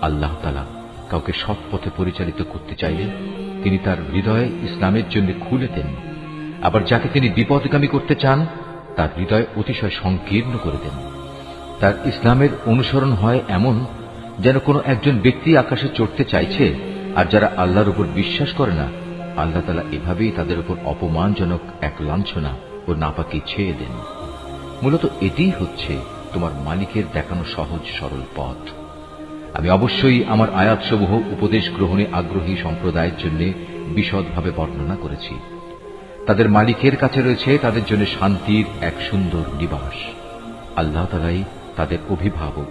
আল্লাহ তাআলা কাউকে সৎ পথে পরিচালিত করতে চাইলে তিনি তার হৃদয় ইসলামের জন্য খুলে দেন, আবার যাকে তিনি বিপদগামী করতে চান তার হৃদয় অতিশয় সংকীর্ণ করে দেন। তার ইসলামের অনুসরণ হয় এমন যেন কোনো একজন ব্যক্তি আকাশে চড়তে চাইছে, আর যারা আল্লাহর উপর বিশ্বাস করে না আল্লাহ তাআলা এভাবেই তাদের উপর অপমানজনক এক লাঞ্ছনা ও নাপাকি ছেয়ে দেন। মূলত এটিই হচ্ছে তোমার মালিকের দেখানো সহজ সরল পথ। আমি অবশ্যই আমার আয়াতসমূহ উপদেশ গ্রহণে আগ্রহী সম্প্রদায়ের জন্য বিশদভাবে বর্ণনা করেছি। তাদের মালিকের কাছে রয়েছে তাদের জন্য শান্তির এক সুন্দর নিবাস। আল্লাহ তাআলাই তাদের অভিভাবক।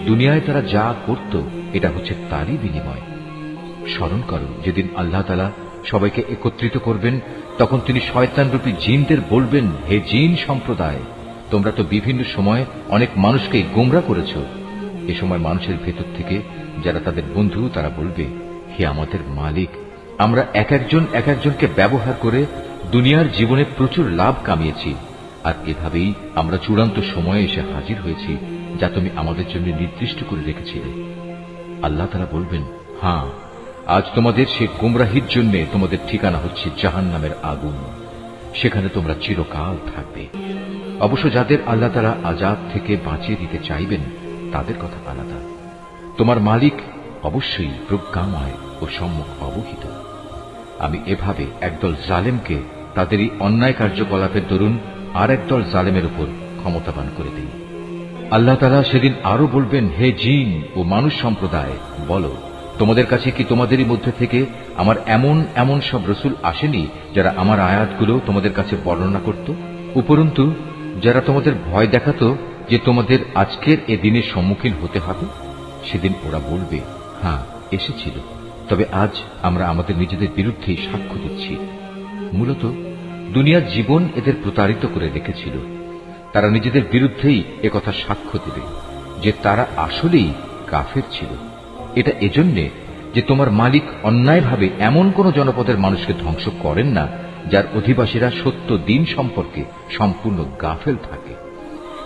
দুনিয়ায় তারা যা করত এটা হচ্ছে তারই বিনিময়। স্মরণ করো যেদিন আল্লাহ তাআলা সবাইকে একত্রিত করবেন, তখন তিনি শয়তানরূপী জিনদের বলবেন, হে জিন সম্প্রদায়, তোমরা তো বিভিন্ন সময় অনেক মানুষকে গোমরা করেছ। এ সময় মানুষের ভেতর থেকে যারা তাদের বন্ধু তারা বলবে, হে আমাদের মালিক, আমরা এক একজনকে ব্যবহার করে দুনিয়ার জীবনে প্রচুর লাভ কামিয়েছি, আর এভাবেই আমরা চূড়ান্ত সময়ে এসে হাজির হয়েছি যা তুমি আমাদের জন্য নির্দিষ্ট করে রেখেছিলে। আল্লাহ তাআলা বলবেন, হ্যাঁ, আজ তোমাদের সে গোমরাহির জন্য তোমাদের ঠিকানা হচ্ছে জাহান্নামের আগুন, সেখানে তোমরা চিরকাল থাকবে। অবশ্য যাদের আল্লাহ তাআলা আযাব থেকে বাঁচিয়ে দিতে চাইবেন তাদের কথা আলাদা। তোমার মালিক অবশ্যই প্রজ্ঞাময় ও সম্যক অবহিত। আমি এভাবে একদল জালেমকে তাদেরই অন্যায় কার্যকলাপের দরুন আর একদল জালেমের উপর ক্ষমতাবান করে দিই। আল্লাহ তাআলা সেদিন আরো বলবেন, হে জিন ও মানুষ সম্প্রদায়, বলো, তোমাদের কাছে কি তোমাদেরই মধ্যে থেকে আমার এমন এমন সব রসুল আসেনি যারা আমার আয়াতগুলো তোমাদের কাছে বর্ণনা করত? উপরন্তু যারা তোমাদের ভয় দেখাতো যে তোমাদের আজকের এ দিনের সম্মুখীন হতে হবে? সেদিন ওরা বলবে, হ্যাঁ, এসেছিল, তবে আজ আমরা আমাদের নিজেদের বিরুদ্ধেই সাক্ষ্য দিচ্ছি। মূলত দুনিয়ার জীবন এদের প্রতারিত করে রেখেছিল। তারা নিজেদের বিরুদ্ধেই একথা সাক্ষ্য দেবে যে তারা আসলেই কাফের ছিল। এটা এজন্যে যে তোমার মালিক অন্যায়ভাবে এমন কোন জনপদের মানুষকে ধ্বংস করেন না যার অধিবাসীরা সত্য দিন সম্পর্কে সম্পূর্ণ গাফেল থাকে।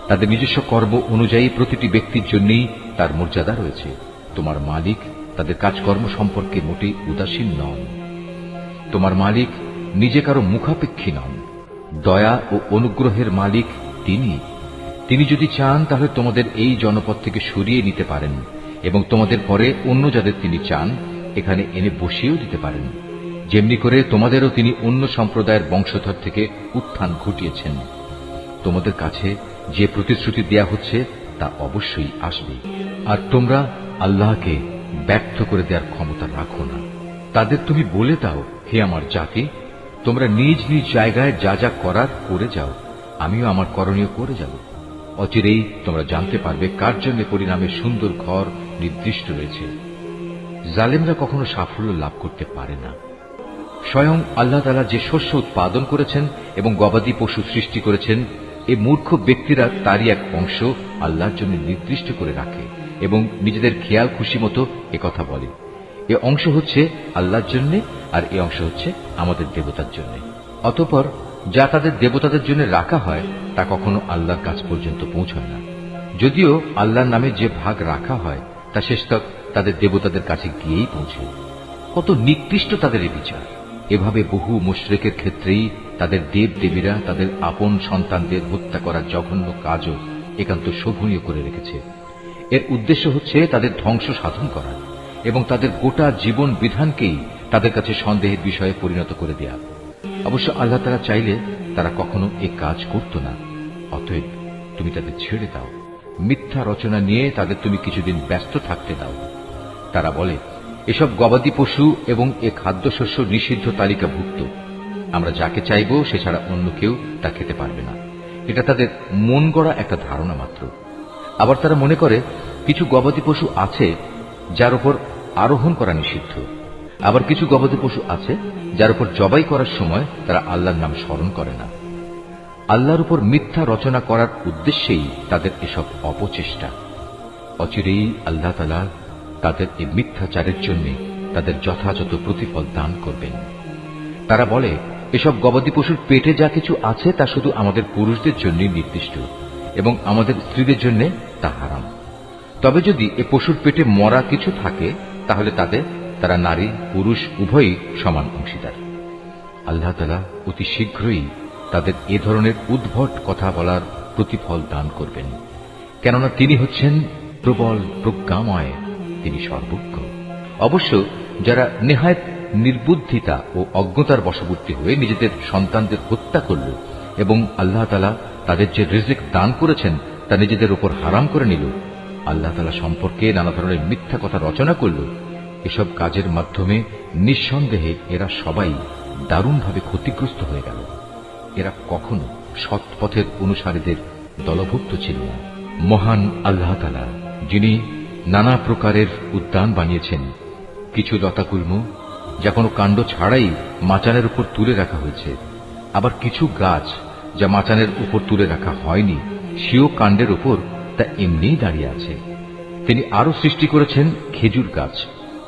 তাদের নিজস্ব কর্ম অনুযায়ী প্রতিটি ব্যক্তির জন্যই তার মর্যাদা রয়েছে। তোমার মালিক তাদের কাজকর্ম সম্পর্কে মোটেই উদাসীন নন। তোমার মালিক নিজে কারো মুখাপেক্ষী নন। দয়া ও অনুগ্রহের মালিক তিনি যদি চান তাহলে তোমাদের এই জনপদ থেকে সরিয়ে নিতে পারেন এবং তোমাদের পরে অন্য যাদের তিনি চান এখানে এনে বসিয়েও দিতে পারেন। যেমনি করে তোমাদেরও তিনি অন্য সম্প্রদায়ের বংশধর থেকে উত্থান ঘটিয়েছেন। তোমাদের কাছে যে প্রতিশ্রুতি দেয়া হচ্ছে তা অবশ্যই আসবে, আর তোমরা আল্লাহকে ব্যর্থ করে দেওয়ার ক্ষমতা রাখো না। তাদের তুমি বলে দাও, হে আমার জাতি, তোমরা নিজ নিজ জায়গায় যা যা করার করে যাও, আমিও আমার করণীয় করে যাব। অচিরেই তোমরা জানতে পারবে কার জন্য পরিণামের সুন্দর ঘর নির্দিষ্ট রয়েছে। জালেমরা কখনো সাফল্য লাভ করতে পারে না। স্বয়ং আল্লাহ তাআলা যে শস্য উৎপাদন করেছেন এবং গবাদি পশু সৃষ্টি করেছেন, এই মূর্খ ব্যক্তিরা তারই এক অংশ আল্লাহর জন্য নির্দিষ্ট করে রাখে এবং নিজেদের খেয়াল খুশি মতো একথা বলে, এ অংশ হচ্ছে আল্লাহর জন্য আর এ অংশ হচ্ছে আমাদের দেবতার জন্য। অতঃপর যা তাদের দেবতাদের জন্য রাখা হয় তা কখনো আল্লাহর কাছ পর্যন্ত পৌঁছায় না। যদিও আল্লাহর নামে যে ভাগ রাখা হয় তা শেষতক তাদের দেবতাদের কাছে গিয়েই পৌঁছে। কত নিকৃষ্ট তাদের এই বিচার! এভাবে বহু মুশরিকের ক্ষেত্রেই তাদের দেব দেবীরা তাদের আপন সন্তানদের হত্যা করার জঘন্য কাজও একান্ত শোভনীয় করে রেখেছে। এর উদ্দেশ্য হচ্ছে তাদের ধ্বংস সাধন করা এবং তাদের গোটা জীবন বিধানকেই তাদের কাছে সন্দেহের বিষয়ে পরিণত করে দেয়া। অবশ্য আল্লাহ তাআলা চাইলে তারা কখনো এ কাজ করত না। অতএব তুমি তাদের ছেড়ে দাও, মিথ্যা রচনা নিয়ে তাদের তুমি কিছুদিন ব্যস্ত থাকতে দাও। তারা বলে, এসব গবাদি পশু এবং এ খাদ্যশস্য নিষিদ্ধ তালিকাভুক্ত, আমরা যাকে চাইব সে ছাড়া অন্য কেউ তা খেতে পারবে না। এটা তাদের মন গড়া একটা ধারণা মাত্র। আবার তারা মনে করে কিছু গবাদি পশু আছে যার উপর আরোহণ করা নিষিদ্ধ, আবার কিছু গবাদি পশু আছে যার উপর জবাই করার সময় তারা আল্লাহর নাম স্মরণ করে না। আল্লাহর উপর মিথ্যা রচনা করার উদ্দেশ্যেই তাদের এসব অপচেষ্টা। অচিরেই আল্লাহ তাআলা তাদের এই মিথ্যাচারের জন্য তাদের যথাযথ প্রতিফল দান করবেন। তারা বলে, এসব গবাদি পশুর পেটে যা কিছু আছে তা শুধু আমাদের পুরুষদের জন্য নির্দিষ্ট এবং আমাদের স্ত্রীদের জন্য তা হারাম। তবে যদি এ পশুর পেটে মরা কিছু থাকে তাহলে তারা নারী পুরুষ উভয়ই সমান অংশীদার। আল্লাহ তাআলা অতি শীঘ্রই তাদের এ ধরনের উদ্ভট কথা বলার প্রতিফল দান করবেন, কেননা তিনি হচ্ছেন প্রবল প্রজ্ঞাময়, তিনি সর্বজ্ঞ। অবশ্য যারা নেহায়েত নির্বুদ্ধিতা ও অজ্ঞতার বশবর্তী হয়ে নিজেদের সন্তানদের হত্যা করল এবং আল্লাহ তাআলা তাদের যে রিজিক দান করেছেন তা নিজেদের উপর হারাম করে নিল, আল্লাহ তাআলা সম্পর্কে নানা ধরনের মিথ্যা কথা রচনা করল, এসব কাজের মাধ্যমে নিঃসন্দেহে এরা সবাই দারুণভাবে ক্ষতিগ্রস্ত হয়ে গেল। এরা কখনো সৎ পথের অনুসারীদের দলভুক্ত ছিল না। মহান আল্লাহ তাআলা, যিনি নানা প্রকারের উদ্যান বানিয়েছেন, কিছু লতাকুলম যা কোনো কাণ্ড ছাড়াই মাচানের উপর তুলে রাখা হয়েছে, আবার কিছু গাছ যা মাচানের উপর তুলে রাখা হয়নি, সেও কাণ্ডের উপর তা এমনিই দাঁড়িয়ে আছে। তিনি আরো সৃষ্টি করেছেন খেজুর গাছ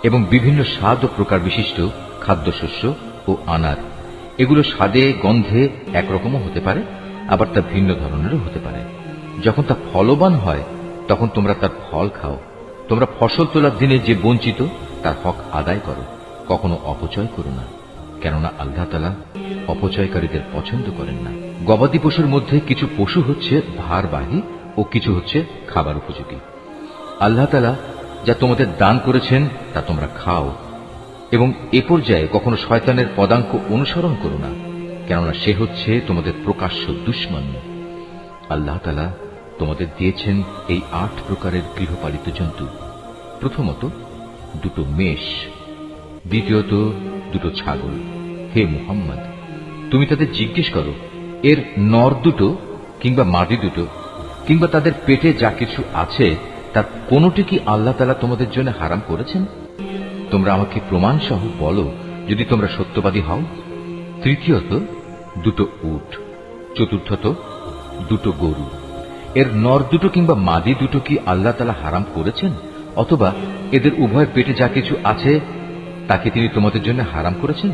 এবং বিভিন্ন স্বাদ ও প্রকার বিশিষ্ট খাদ্যশস্য ও আনার। এগুলো স্বাদে গন্ধে একরকমও হতে পারে, আবার তা ভিন্ন ধরনেরও হতে পারে। যখন তা ফলবান হয় তখন তোমরা তার ফল খাও। তোমরা ফসল তোলার দিনে যে বঞ্চিত তার হক আদায় করো, কখনো অপচয় করো না, কেননা আল্লাহ তাআলা অপচয়কারীদের পছন্দ করেন না। গবাদি পশুর মধ্যে কিছু পশু হচ্ছে ভারবাহী ও কিছু হচ্ছে খাবার উপযোগী। আল্লাহ তাআলা যা তোমাদের দান করেছেন তা তোমরা খাও এবং এ পর্যায়ে কখনো শয়তানের পদাঙ্ক অনুসরণ করো না, কেননা সে হচ্ছে তোমাদের প্রকাশ্য দুশমন। আল্লাহ তাআলা তোমাদের দিয়েছেন এই 8 প্রকারের গৃহপালিত জন্তু। প্রথমত 2 মেষ, দ্বিতীয়ত 2 ছাগল। হে মুহাম্মদ, তুমি তাদের জিজ্ঞেস করো, এর নর 2 কিংবা মাদি 2 কিংবা তাদের পেটে যা কিছু আছে তার কোনটি কি আল্লাহ তাআলা তোমাদের জন্য হারাম করেছেন? তোমরা আমাকে প্রমাণ সহ বলো যদি তোমরা সত্যবাদী হও। তৃতীয়ত 2 উট, চতুর্থত 2 গরু। এর নর 2 কিংবা মাদি 2 কি আল্লাহ তাআলা হারাম করেছেন, অথবা এদের উভয় পেটে যা কিছু আছে তাকে তিনি তোমাদের জন্য হারাম করেছেন?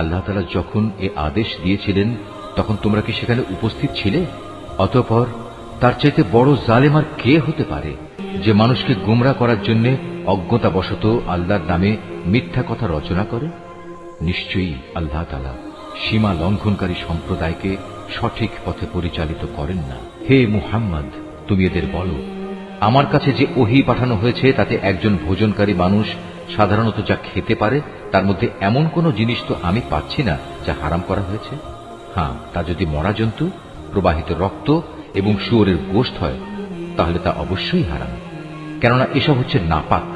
আল্লাহ তাআলা যখন এ আদেশ দিয়েছিলেন তখন তোমরা কি সেখানে উপস্থিত ছিলে? অতঃপর তার চাইতে বড় জালেম আর কে হতে পারে, যে মানুষকে গোমরা করার জন্য অজ্ঞতাবশত আল্লাহর নামে মিথ্যা কথা রচনা করে? নিশ্চয়ই আল্লাহ তাআলা সীমা লঙ্ঘনকারী সম্প্রদায়কে সঠিক পথে পরিচালিত করেন না। হে মুহাম্মদ, তুমি এদের বলো, আমার কাছে যে ওহী পাঠানো হয়েছে তাতে একজন ভোজনকারী মানুষ সাধারণত যা খেতে পারে তার মধ্যে এমন কোন জিনিস তো আমি পাচ্ছি না যা হারাম করা হয়েছে। হ্যাঁ, তা যদি মরা জন্তু, প্রবাহিত রক্ত এবং শুয়োরের গোশত হয় তাহলে তা অবশ্যই হারাম, কেননা এসব হচ্ছে নাপাক।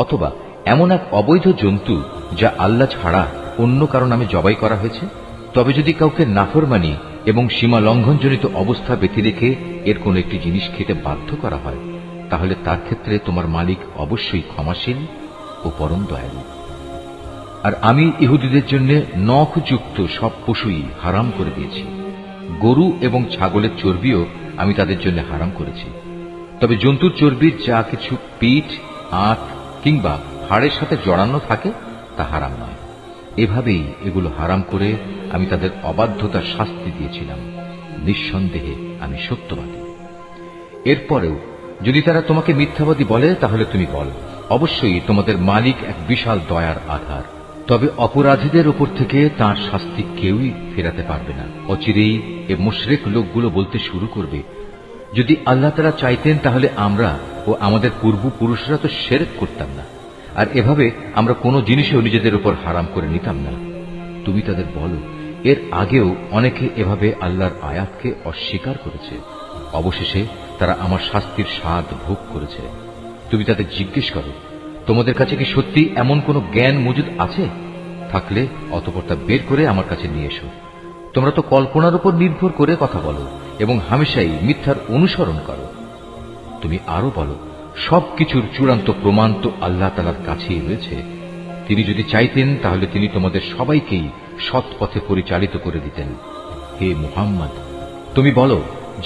অথবা এমন এক অবৈধ জন্তু যা আল্লাহ ছাড়া অন্য কারো নামে জবাই করা হয়েছে। তবে যদি কাউকে নাফরমানি এবং সীমা লঙ্ঘনজনিত অবস্থা ব্যতি রেখে এর কোন একটি জিনিস খেতে বাধ্য করা হয় তাহলে তার ক্ষেত্রে তোমার মালিক অবশ্যই ক্ষমাশীল ও পরম দয়ালু। আর আমি ইহুদিদের জন্য নখযুক্ত সব পশুই হারাম করে দিয়েছি। গরু এবং ছাগলের চর্বিও আমি তাদের জন্য হারাম করেছি। তবে জন্তুর চর্বির যা কিছু পিঠ, আঁত কিংবা হাড়ের সাথে জড়ানো থাকে তা হারাম নয়। এভাবেই এগুলো হারাম করে আমি তাদের অবাধ্যতার শাস্তি দিয়েছিলাম। নিঃসন্দেহে আমি সত্যবাদী। এরপরেও যদি তারা তোমাকে মিথ্যাবাদী বলে তাহলে তুমি বল, অবশ্যই তোমাদের মালিক এক বিশাল দয়ার আধার। তবে অপরাধীদের উপর থেকে তাঁর শাস্তি কেউই ফেরাতে পারবে না। অচিরেই এ মুশরিক লোকগুলো বলতে শুরু করবে, যদি আল্লাহ তাআলা চাইতেন তাহলে আমরা ও আমাদের পূর্বপুরুষরা তো শিরক করতাম না, আর এভাবে আমরা কোনো জিনিসও নিজেদের উপর হারাম করে নিতাম না। তুমি তাদের বলো, এর আগেও অনেকে এভাবে আল্লাহর আয়াতকে অস্বীকার করেছে, অবশেষে তারা আমার শাস্তির স্বাদ ভোগ করেছে। তুমি তাদের জিজ্ঞেস করো, তোমাদের কাছে কি সত্যি এমন কোন জ্ঞান মজুদ আছে? থাকলে অতঃপর তা বের করে আমার কাছে নিয়ে এসো। তোমরা তো কল্পনার উপর নির্ভর করে কথা বলো এবং হামেশাই মিথ্যার অনুসরণ করো। তুমি আরো বলো, সবকিছুর চূড়ান্ত প্রমাণ তো আল্লাহ তাআলার কাছেই রয়েছে। তিনি যদি চাইতেন তাহলে তিনি তোমাদের সবাইকেই সৎ পথে পরিচালিত করে দিতেন। হে মুহাম্মদ, তুমি বলো,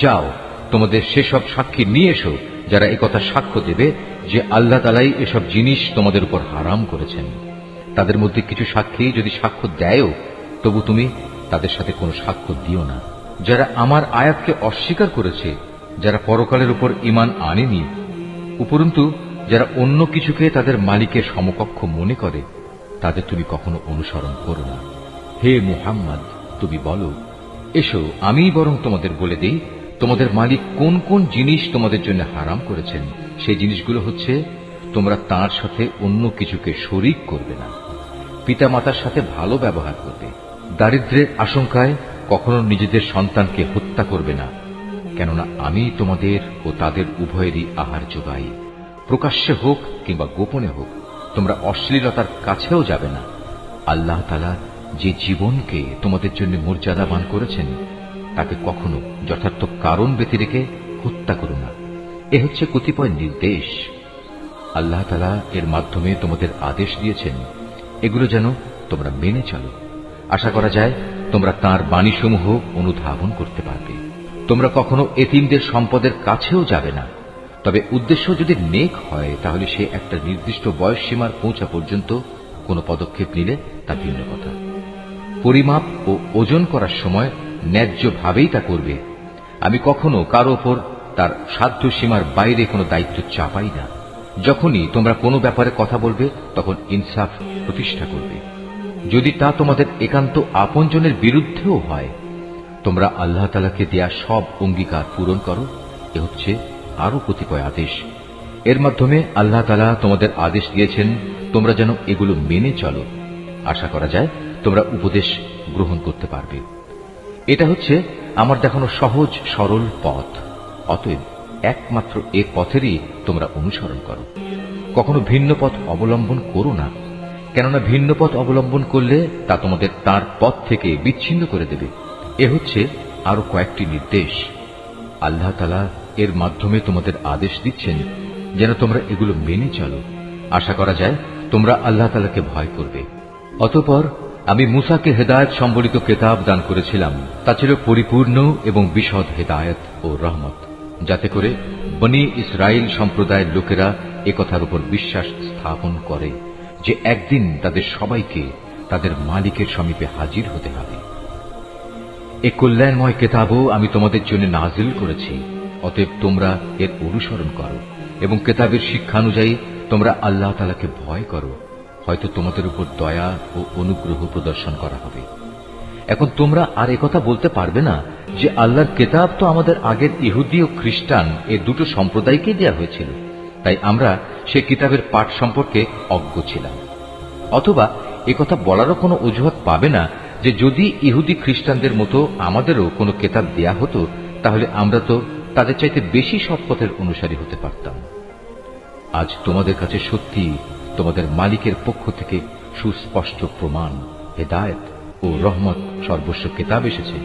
যাও তোমাদের সেসব সাক্ষী নিয়ে এসো যারা একথা সাক্ষ্য দেবে যে আল্লাহ তাআলাই এসব জিনিস তোমাদের উপর হারাম করেছেন। তাদের মধ্যে কিছু সাক্ষী যদি সাক্ষ্য দেয়ও তবু তুমি তাদের সাথে কোনো সাক্ষ্য দিও না। যারা আমার আয়াতকে অস্বীকার করেছে, যারা পরকালের উপর ঈমান আনেনি, উপরন্তু যারা অন্য কিছুকে তাদের মালিকের সমকক্ষ মনে করে তাদের তুমি কখনো অনুসরণ করো না। হে মুহাম্মদ, তুমি বলো, এসো আমি বরং তোমাদের বলে দিই তোমাদের মালিক কোন কোন জিনিস তোমাদের জন্য হারাম করেছেন। সেই জিনিসগুলো হচ্ছে, তোমরা তাঁর সাথে অন্য কিছুকে শরীক করবে না, পিতামাতার সাথে ভালো ব্যবহার করবে, দারিদ্র্যের আশঙ্কায় কখনো নিজেদের সন্তানকে হত্যা করবে না, কেননা আমি তোমাদের ও তাদের উভয়েরই আহার যোগাই, প্রকাশ্যে হোক কিংবা গোপনে হোক। তোমরা অশ্লীলতার কাছেও যাবে না। আল্লাহ তাআলা যে জীবনকে তোমাদের জন্য মর্যাদাবান করেছেন তাকে কখনো যথার্থ কারণ ব্যতি রেখে হত্যা করো না। এ হচ্ছে কতিপয় নির্দেশ আল্লাহ তাআলা এর মাধ্যমে তোমাদের আদেশ দিয়েছেন, এগুলো যেন তোমরা মেনে চলো। আশা করা যায় তোমরা তাঁর বাণীসমূহ অনুধাবন করতে পারবে। তোমরা কখনো এতিমদের সম্পদের কাছেও যাবে না, তবে উদ্দেশ্য যদি নেক হয় তাহলে সে একটা নির্দিষ্ট বয়স সীমার পৌঁছা পর্যন্ত কোনো পদক্ষেপ নিলে তা ভিন্ন কথা। পরিমাপ ও ওজন করার সময় ন্যায্যভাবেই তা করবে। আমি কখনো কারো ওপর তার সাধ্য সীমার বাইরে কোনো দায়িত্ব চাপাই না। যখনই তোমরা কোনো ব্যাপারে কথা বলবে তখন ইনসাফ প্রতিষ্ঠা করবে, যদি তা তোমাদের একান্ত আপনজনের বিরুদ্ধেও হয়। তোমরা আল্লাহ তাআলাকে দেয়া সব অঙ্গীকার পূরণ করো। এ হচ্ছে আরো কতিপয় আদেশ। এর মাধ্যমে আল্লাহ তাআলা তোমাদের আদেশ দিয়েছেন তোমরা যেন এগুলো মেনে চলো। আশা করা যায় তোমরা উপদেশ গ্রহণ করতে পারবে। এটা হচ্ছে আমার দেখানো সহজ সরল পথ। অতএব একমাত্র এ পথেরই তোমরা অনুসরণ করো, কখনো ভিন্ন পথ অবলম্বন করো না, কেননা ভিন্ন পথ অবলম্বন করলে তা তোমাদের তার পথ থেকে বিচ্ছিন্ন করে দেবে। এ হচ্ছে আরো কয়েকটি নির্দেশ। আল্লাহ তাআলা এর মাধ্যমে তোমাদের আদেশ দিচ্ছেন যেন তোমরা এগুলো মেনে চলো। আশা করা যায় তোমরা আল্লাহ তাআলাকে ভয় করবে। অতঃপর আমি মূসাকে হেদায়েত সম্বলিত কিতাব দান করেছিলাম। তা ছিল পরিপূর্ণ এবং বিশদ হেদায়েত ও রহমত, যাতে করে বনি ইসরাইল সম্প্রদায়ের লোকেরা একথার উপর বিশ্বাস স্থাপন করে যে একদিন তাদের সবাইকে তাদের মালিকের সমীপে হাজির হতে হবে। এ কল্যাণময় কিতাবও আমি তোমাদের জন্য নাজিল করেছি। অতএব তোমরা এর অনুসরণ করো এবং কিতাবের শিক্ষানুযায়ী তোমরা আল্লাহ তাআলাকে ভয় করো। হয়তো তোমাদের উপর দয়া ও অনুগ্রহ প্রদর্শন করা হবে। এখন তোমরা আর একথা বলতে পারবে না যে আল্লাহর কিতাব তো আমাদের আগের ইহুদি ও খ্রিস্টান এ দুটো সম্প্রদায়কে দেওয়া হয়েছিল, তাই আমরা সে কিতাবের পাঠ সম্পর্কে অজ্ঞ ছিলাম। অথবা একথা বলারও কোনো অজুহাত পাবে না যে যদি ইহুদি খ্রিস্টানদের মতো আমাদেরও কোনো কিতাব দেয়া হতো তাহলে আমরা তো তাদের চাইতে বেশি সৎ পথের অনুসারী হতে পারতাম। আজ তোমাদের কাছে সত্যি তোমাদের মালিকের পক্ষ থেকে সুস্পষ্ট প্রমাণ, হেদায়েত ও রহমত সর্বস্ব কিতাব এসেছে।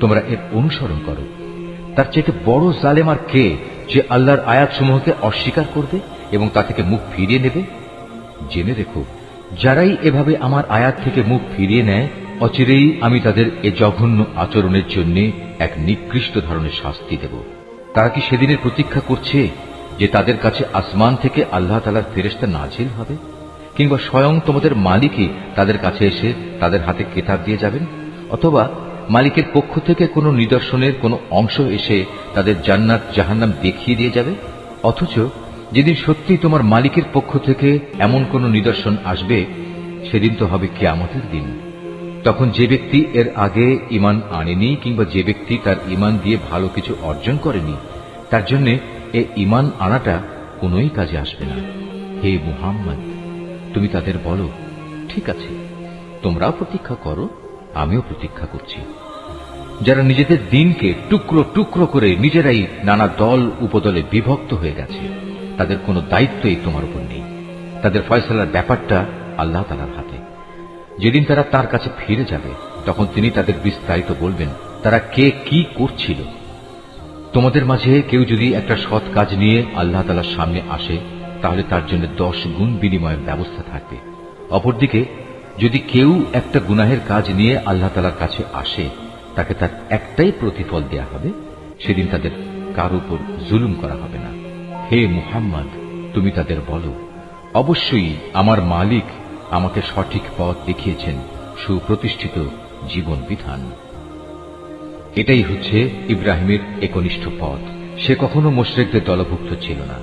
তোমরা এর অনুসরণ করো। তার চাইতে বড় জালেম আর কে যে আল্লাহর আয়াতসমূহকে অস্বীকার করবে এবং তা থেকে মুখ ফিরিয়ে নেবে? জেনে রেখো, যারাই এভাবে আমার আয়াত থেকে মুখ ফিরিয়ে নেয় অচিরেই আমি তাদের এ জঘন্য আচরণের জন্য এক নিকৃষ্ট ধরনের শাস্তি দেব। তারা কি সেদিনের প্রতীক্ষা করছে যে তাদের কাছে আসমান থেকে আল্লাহ তাআলার ফেরেশতা নাজিল হবে, কিংবা স্বয়ং তোমাদের মালিকই তাদের কাছে এসে তাদের হাতে কিতাব দিয়ে যাবেন, অথবা মালিকের পক্ষ থেকে কোনো নিদর্শনের কোনো অংশ এসে তাদের জান্নাত জাহান্নাম দেখিয়ে দিয়ে যাবে? অথচ যেদিন সত্যি তোমার মালিকের পক্ষ থেকে এমন কোনো নিদর্শন আসবে সেদিন তো হবে কিয়ামতের দিন। তখন যে ব্যক্তি এর আগে ঈমান আনেনি কিংবা যে ব্যক্তি তার ঈমান দিয়ে ভালো কিছু অর্জন করেনি তার জন্য এ ঈমান আনাটা কোনোই কাজে আসবে না। হে মুহাম্মদ, তুমি তাদের বলো, ঠিক আছে, তোমরাও প্রতীক্ষা করো, আমিও প্রতীক্ষা করছি। যারা নিজেদের দিনকে টুকরো টুকরো করে নিজেরাই নানা দল উপদলে বিভক্ত হয়ে গেছে তাদের কোনো দায়িত্বই তোমার উপর নেই। তাদের ফয়সালার ব্যাপারটা আল্লাহ তাআলার হাতে। যেদিন তারা তার কাছে ফিরে যাবে তখন তিনি তাদের বিস্তারিত বলবেন তারা কে কি করছিল। তোমাদের মাঝে কেউ যদি একটা সৎ কাজ নিয়ে আল্লাহ তাআলার সামনে আসে তাহলে তার জন্য 10 গুণ বিনিময়ের ব্যবস্থা থাকবে। অপরদিকে যদি কেউ একটা গুনাহের কাজ নিয়ে আল্লাহ তাআলার কাছে আসে তাকে তার একটাই প্রতিফল দেয়া হবে। সেদিন তাদের কারো উপর জুলুম করা হবে না। হে মুহাম্মদ, তুমি তাদের বলো, অবশ্যই আমার মালিক আমাকে সঠিক পথ দেখিয়েছেন, সুপ্রতিষ্ঠিত জীবন বিধান। এটাই হচ্ছে ইব্রাহিমের একনিষ্ঠ পথ। সে কখনো মুশরিকদের দলভুক্ত ছিল না।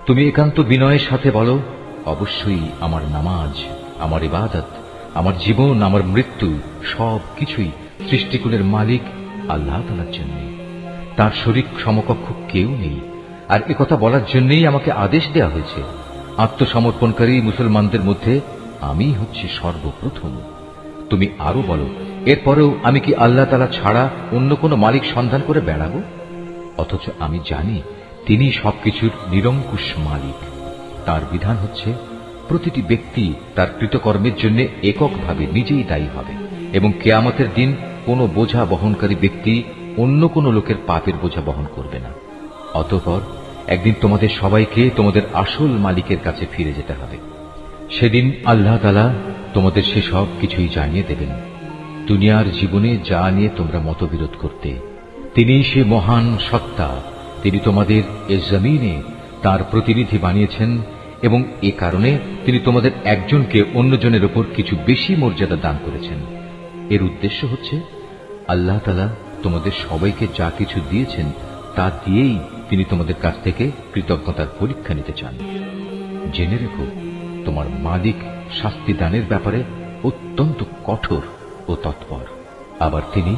তুমি একান্ত বিনয়ের সাথে বলো, অবশ্যই আমার নামাজ, আমার ইবাদত, আমার জীবন, আমার মৃত্যু সব কিছুই সৃষ্টিকুলের মালিক আল্লাহ তাআলার জন্য। তার শরীক সমকক্ষ কেউ নেই। আর একথা বলার জন্যই আমাকে আদেশ দেয়া হয়েছে। আত্মসমর্পণকারী মুসলমানদের মধ্যে আমি হচ্ছি সর্বপ্রথম। তুমি আরো বলো, এরপরেও আমি কি আল্লাহ তাআলা ছাড়া অন্য কোনো মালিক সন্ধান করে বেড়াবো? অথচ আমি জানি তিনি সবকিছুর নিরঙ্কুশ মালিক। তার বিধান হচ্ছে প্রতিটি ব্যক্তি তার কৃতকর্মের জন্য এককভাবে নিজেই দায়ী হবে এবং কিয়ামতের দিন কোনো বোঝা বহনকারী ব্যক্তি অন্য কোনো লোকের পাপের বোঝা বহন করবে না। অতঃপর একদিন তোমাদের সবাইকে তোমাদের আসল মালিকের কাছে ফিরে যেতে হবে। সেদিন আল্লাহ তাআলা তোমাদের সেসব কিছুই জানিয়ে দেবেন। দুনিয়ার জীবনে যা নিয়ে তোমরা মতবিরোধ করতে, তিনি সে মহান সত্তা। তিনি তোমাদের এ জমিনে তার প্রতিনিধি বানিয়েছেন এবং এ কারণে তিনি তোমাদের একজনকে অন্যজনের উপর কিছু বেশি মর্যাদা দান করেছেন। এর উদ্দেশ্য হচ্ছে আল্লাহ তাআলা তোমাদের সবাইকে যা কিছু দিয়েছেন তা দিয়েই তিনি তোমাদের কাছ থেকে কৃতজ্ঞতার পরীক্ষা নিতে চান। জেনে রেখো, তোমার মালিক শাস্তি দানের ব্যাপারে অত্যন্ত কঠোর ও তৎপর। আবার তিনি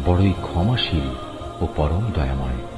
বড়ই ক্ষমাশীল ও পরম দয়াময়।